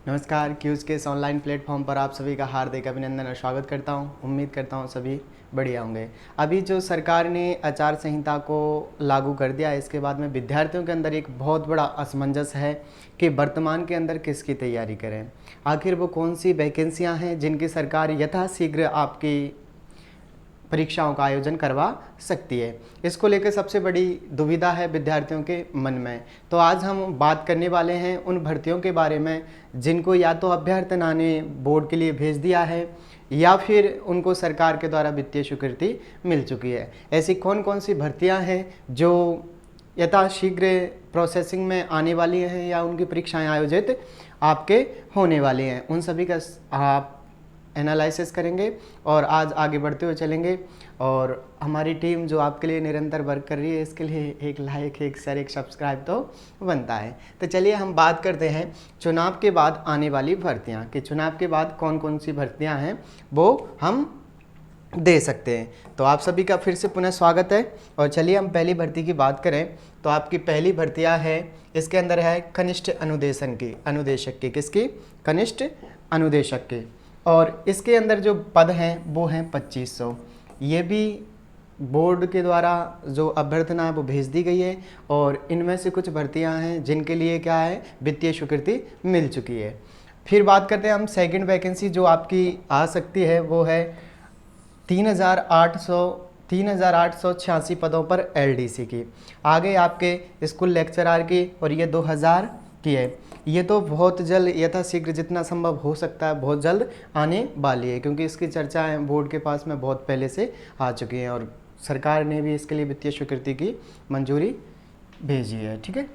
नमस्कार, क्यूज़ के इस ऑनलाइन प्लेटफॉर्म पर आप सभी का हार्दिक अभिनंदन और स्वागत करता हूं। उम्मीद करता हूं सभी बढ़िया होंगे। अभी जो सरकार ने आचार संहिता को लागू कर दिया है, इसके बाद में विद्यार्थियों के अंदर एक बहुत बड़ा असमंजस है कि वर्तमान के अंदर किसकी तैयारी करें। आखिर वो कौन सी वैकेंसियाँ हैं जिनकी सरकार यथाशीघ्र आपकी परीक्षाओं का आयोजन करवा सकती है। इसको लेकर सबसे बड़ी दुविधा है विद्यार्थियों के मन में। तो आज हम बात करने वाले हैं उन भर्तियों के बारे में जिनको या तो अभ्यर्थना ने बोर्ड के लिए भेज दिया है या फिर उनको सरकार के द्वारा वित्तीय स्वीकृति मिल चुकी है। ऐसी कौन कौन सी भर्तियां हैं जो यथाशीघ्र प्रोसेसिंग में आने वाली हैं या उनकी परीक्षाएं आयोजित आपके होने वाली हैं, उन सभी का आप एनालिसिस करेंगे और आज आगे बढ़ते हुए चलेंगे। और हमारी टीम जो आपके लिए निरंतर वर्क कर रही है, इसके लिए एक लाइक, एक शेयर, एक सब्सक्राइब तो बनता है। तो चलिए हम बात करते हैं चुनाव के बाद आने वाली भर्तियां कि चुनाव के बाद कौन कौन सी भर्तियां हैं वो हम दे सकते हैं। तो आप सभी का फिर से पुनः स्वागत है। और चलिए हम पहली भर्ती की बात करें तो आपकी पहली भर्तियां है, इसके अंदर है कनिष्ठ अनुदेशक की किसकी? कनिष्ठ अनुदेशक की। और इसके अंदर जो पद हैं वो हैं 2500। ये भी बोर्ड के द्वारा जो अभ्यर्थना है वो भेज दी गई है और इनमें से कुछ भर्तियां हैं जिनके लिए क्या है, वित्तीय स्वीकृति मिल चुकी है। फिर बात करते हैं हम सेकंड वैकेंसी जो आपकी आ सकती है, वो है 3,886 पदों पर एलडीसी की। आगे आपके स्कूल लेक्चरर की, और ये 2000 की है। ये तो बहुत जल्द यथाशीघ्र जितना संभव हो सकता है बहुत जल्द आने वाली है, क्योंकि इसकी चर्चाएं बोर्ड के पास में बहुत पहले से आ चुकी हैं और सरकार ने भी इसके लिए वित्तीय स्वीकृति की मंजूरी भेजी है। ठीक है,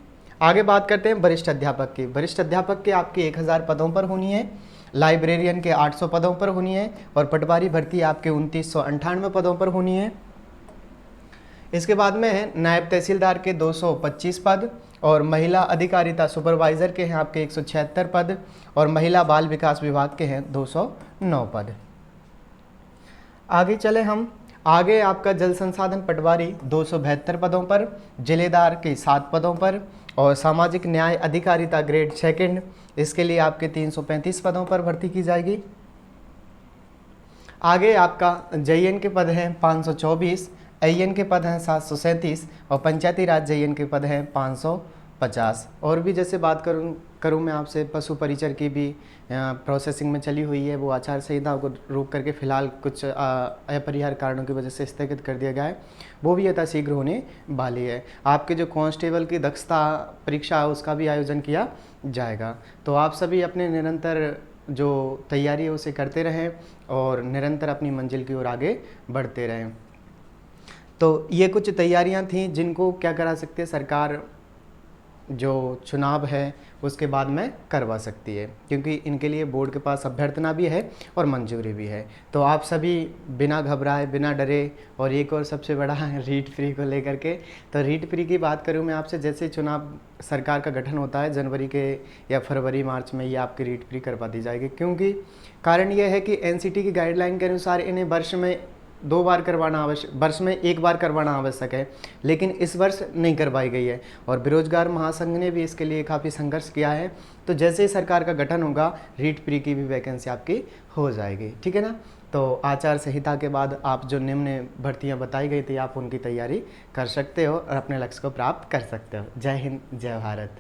आगे बात करते हैं वरिष्ठ अध्यापक की। वरिष्ठ अध्यापक के आपके 1000 पदों पर होनी है, लाइब्रेरियन के 800 पदों पर होनी है और पटवारी भर्ती आपके 2998 पदों पर होनी है। इसके बाद में है नायब तहसीलदार के 225 पद और महिला अधिकारिता सुपरवाइज़र के हैं आपके 176 पद और महिला बाल विकास विभाग के हैं 209 पद। आगे चले हम, आगे आपका जल संसाधन पटवारी 272 पदों पर, जिलेदार के 7 पदों पर और सामाजिक न्याय अधिकारिता ग्रेड सेकंड, इसके लिए आपके 335 पदों पर भर्ती की जाएगी। आगे आपका जेईएन के पद हैं 524, एईएन के पद हैं 737 और पंचायती राज जेईएन के पद हैं 550। और भी जैसे बात करूं मैं आपसे, पशु परिचर की भी प्रोसेसिंग में चली हुई है, वो आचार संहिता को रोक करके फिलहाल कुछ अपरिहार्य कारणों की वजह से स्थगित कर दिया गया है, वो भी यथाशीघ्र होने वाली है। आपके जो कांस्टेबल की दक्षता परीक्षा है उसका भी आयोजन किया जाएगा। तो आप सभी अपने निरंतर जो तैयारी है उसे करते रहें और निरंतर अपनी मंजिल की ओर आगे बढ़ते रहें। तो ये कुछ तैयारियां थीं जिनको क्या करा सकती है सरकार, जो चुनाव है उसके बाद में करवा सकती है, क्योंकि इनके लिए बोर्ड के पास अभ्यर्थना भी है और मंजूरी भी है। तो आप सभी बिना घबराए, बिना डरे, और एक और सबसे बड़ा है रीट फ्री को लेकर के। तो रीट फ्री की बात करूं मैं आपसे, जैसे चुनाव सरकार का गठन होता है जनवरी के या फरवरी मार्च में, ये आपकी रीट फ्री करवा दी जाएगी, क्योंकि कारण यह है कि एनसीटी की गाइडलाइन के अनुसार इन्हें वर्ष में 2 बार करवाना आवश्यक, वर्ष में 1 बार करवाना आवश्यक है, लेकिन इस वर्ष नहीं करवाई गई है और बेरोजगार महासंघ ने भी इसके लिए काफ़ी संघर्ष किया है। तो जैसे ही सरकार का गठन होगा, रीट प्री की भी वैकेंसी आपकी हो जाएगी। ठीक है ना। तो आचार संहिता के बाद आप जो निम्न भर्तियां बताई गई थी, आप उनकी तैयारी कर सकते हो और अपने लक्ष्य को प्राप्त कर सकते हो। जय हिंद, जय भारत।